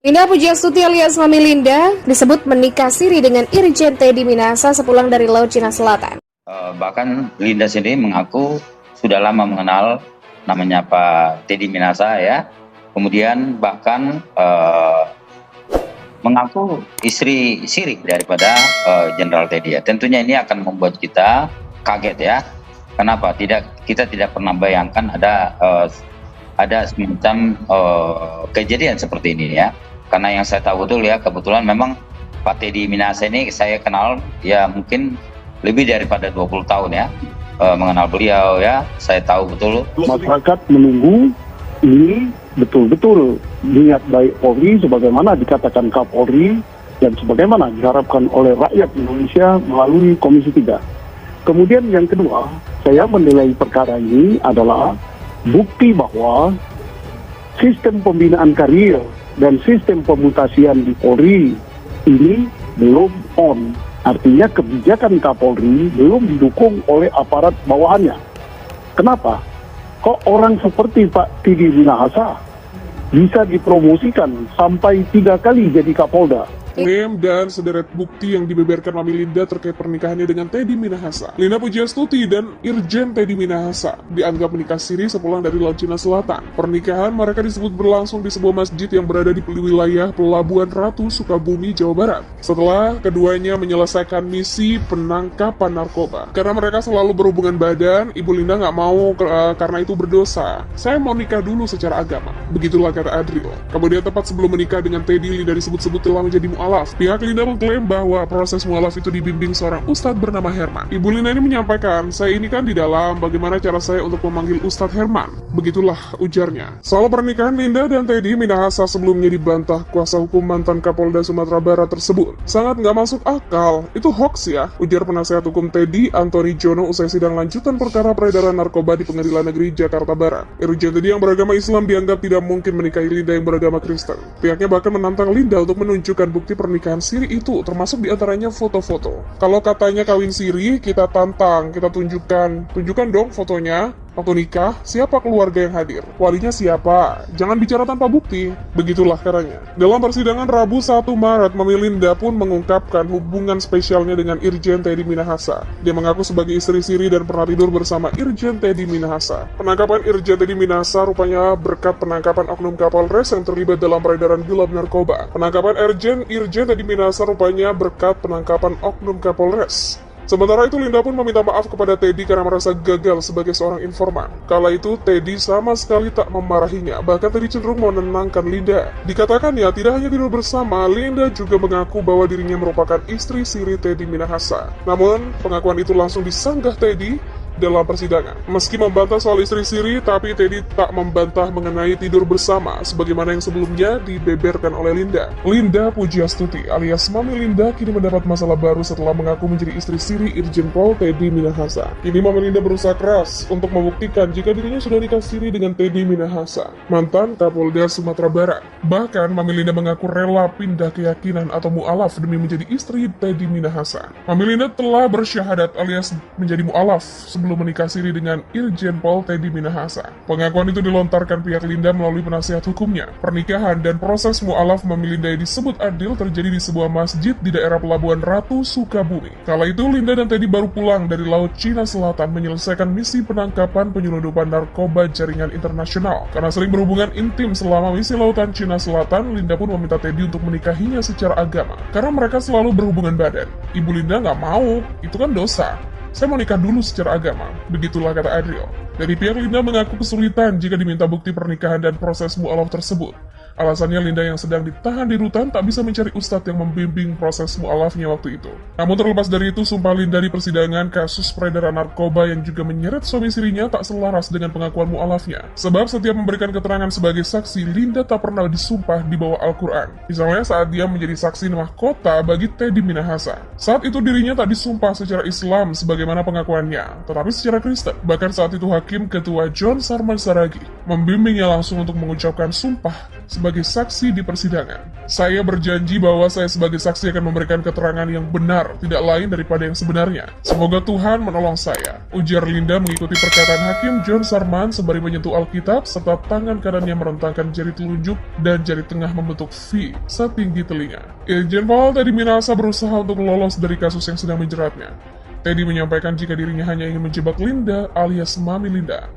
Linda Pujastuti alias Mami Linda disebut menikah siri dengan Irjen Teddy Minahasa sepulang dari Laut Cina Selatan. Bahkan Linda sendiri mengaku sudah lama mengenal namanya Pak Teddy Minahasa ya. Kemudian bahkan mengaku istri siri daripada Jenderal Teddy ya. Tentunya ini akan membuat kita kaget ya. Kenapa? Kita tidak pernah bayangkan ada semacam kejadian seperti ini ya. Karena yang saya tahu betul ya, kebetulan memang Pak Teddy Minahasa ini saya kenal ya mungkin lebih daripada 20 tahun ya mengenal beliau ya. Saya tahu betul. Masyarakat menunggu ini betul-betul niat baik Polri sebagaimana dikatakan Kapolri dan sebagaimana diharapkan oleh rakyat Indonesia melalui Komisi 3. Kemudian yang kedua, saya menilai perkara ini adalah bukti bahwa sistem pembinaan karir dan sistem pemutasian di Polri ini belum on. Artinya kebijakan Kapolri belum didukung oleh aparat bawahannya. Kenapa? Kok orang seperti Pak Teddy Minahasa bisa dipromosikan sampai 3 kali jadi Kapolda? Klaim dan sederet bukti yang dibeberkan Mami Linda terkait pernikahannya dengan Teddy Minahasa. Linda Pujastuti dan Irjen Teddy Minahasa dianggap menikah siri sepulang dari Laut Cina Selatan. Pernikahan mereka disebut berlangsung di sebuah masjid yang berada di wilayah Pelabuhan Ratu, Sukabumi, Jawa Barat. Setelah keduanya menyelesaikan misi penangkapan narkoba. Karena mereka selalu berhubungan badan, Ibu Linda nggak mau karena itu berdosa. Saya mau nikah dulu secara agama. Begitulah kata Adril. Kemudian tepat sebelum menikah dengan Teddy, Linda disebut-sebut telah menjadi mu'alaf. Pihak Linda mengklaim bahwa proses mu'alaf itu dibimbing seorang ustadz bernama Herman. Ibu Linda ini menyampaikan, saya ini kan di dalam, bagaimana cara saya untuk memanggil Ustadz Herman? Begitulah ujarnya. Soal pernikahan Linda dan Teddy Minahasa sebelumnya dibantah kuasa hukum mantan Kapolda Sumatera Barat tersebut. Sangat nggak masuk akal, itu hoax ya, ujar penasihat hukum Teddy, Antoni Jono usai sidang lanjutan perkara peredaran narkoba di Pengadilan Negeri Jakarta Barat. Irjen Teddy yang beragama Islam dianggap tidak mungkin menikahi Linda yang beragama Kristen. Pihaknya bahkan menantang Linda untuk menunjukkan bukti pernikahan siri itu, termasuk diantaranya foto-foto. Kalau katanya kawin siri, kita tantang, kita tunjukkan dong fotonya. Waktu nikah, siapa keluarga yang hadir? Walinya siapa? Jangan bicara tanpa bukti. Begitulah katanya. Dalam persidangan Rabu 1 Maret, Mami Linda pun mengungkapkan hubungan spesialnya dengan Irjen Teddy Minahasa. Dia mengaku sebagai istri siri dan pernah tidur bersama Irjen Teddy Minahasa. Penangkapan Irjen Teddy Minahasa rupanya berkat penangkapan oknum Kapolres yang terlibat dalam peredaran gelap narkoba. Penangkapan Irjen Teddy Minahasa rupanya berkat penangkapan oknum Kapolres. Sementara itu, Linda pun meminta maaf kepada Teddy karena merasa gagal sebagai seorang informan. Kala itu, Teddy sama sekali tak memarahinya, bahkan Teddy cenderung menenangkan Linda. Dikatakannya, tidak hanya tidur bersama, Linda juga mengaku bahwa dirinya merupakan istri siri Teddy Minahasa. Namun, pengakuan itu langsung disanggah Teddy dalam persidangan. Meski membantah soal istri siri, tapi Teddy tak membantah mengenai tidur bersama, sebagaimana yang sebelumnya dibeberkan oleh Linda. Linda Pujastuti alias Mami Linda kini mendapat masalah baru setelah mengaku menjadi istri siri Irjen Pol Teddy Minahasa. Kini Mami Linda berusaha keras untuk membuktikan jika dirinya sudah nikah siri dengan Teddy Minahasa, mantan Kapolda Sumatera Barat. Bahkan Mami Linda mengaku rela pindah keyakinan atau mu'alaf demi menjadi istri Teddy Minahasa. Mami Linda telah bersyahadat alias menjadi mu'alaf sebelum menikah siri dengan Irjen Pol Teddy Minahasa. Pengakuan itu dilontarkan pihak Linda melalui penasihat hukumnya. Pernikahan dan proses mu'alaf Mami Linda yang disebut adil terjadi di sebuah masjid di daerah Pelabuhan Ratu, Sukabumi. Kala itu Linda dan Teddy baru pulang dari Laut Cina Selatan menyelesaikan misi penangkapan penyelundupan narkoba jaringan internasional. Karena sering berhubungan intim selama misi Lautan Cina Selatan, Linda pun meminta Teddy untuk menikahinya secara agama. Karena mereka selalu berhubungan badan. Ibu Linda nggak mau, itu kan dosa. Saya mau nikah dulu secara agama, begitulah kata Adril. Dari pihak Linda mengaku kesulitan jika diminta bukti pernikahan dan proses mu'alaf tersebut. Alasannya Linda yang sedang ditahan di rutan tak bisa mencari ustadz yang membimbing proses mu'alafnya waktu itu. Namun terlepas dari itu, sumpah Linda di persidangan kasus peredaran narkoba yang juga menyeret suami sirinya tak selaras dengan pengakuan mu'alafnya. Sebab setiap memberikan keterangan sebagai saksi, Linda tak pernah disumpah di bawah Al-Quran. Misalnya saat dia menjadi saksi mahkota bagi Teddy Minahasa. Saat itu dirinya tak disumpah secara Islam sebagaimana pengakuannya, tetapi secara Kristen. Bahkan saat itu Hakim Ketua John Sarman Saragi membimbingnya langsung untuk mengucapkan sumpah sebagai saksi di persidangan. Saya berjanji bahwa saya sebagai saksi akan memberikan keterangan yang benar, tidak lain daripada yang sebenarnya. Semoga Tuhan menolong saya, ujar Linda mengikuti perkataan Hakim John Sarman sembari menyentuh Alkitab serta tangan kanannya merentangkan jari telunjuk dan jari tengah membentuk V setinggi telinga. Irjen Pol Teddy Minahasa berusaha untuk lolos dari kasus yang sedang menjeratnya. Teddy menyampaikan jika dirinya hanya ingin menjebak Linda alias Mami Linda.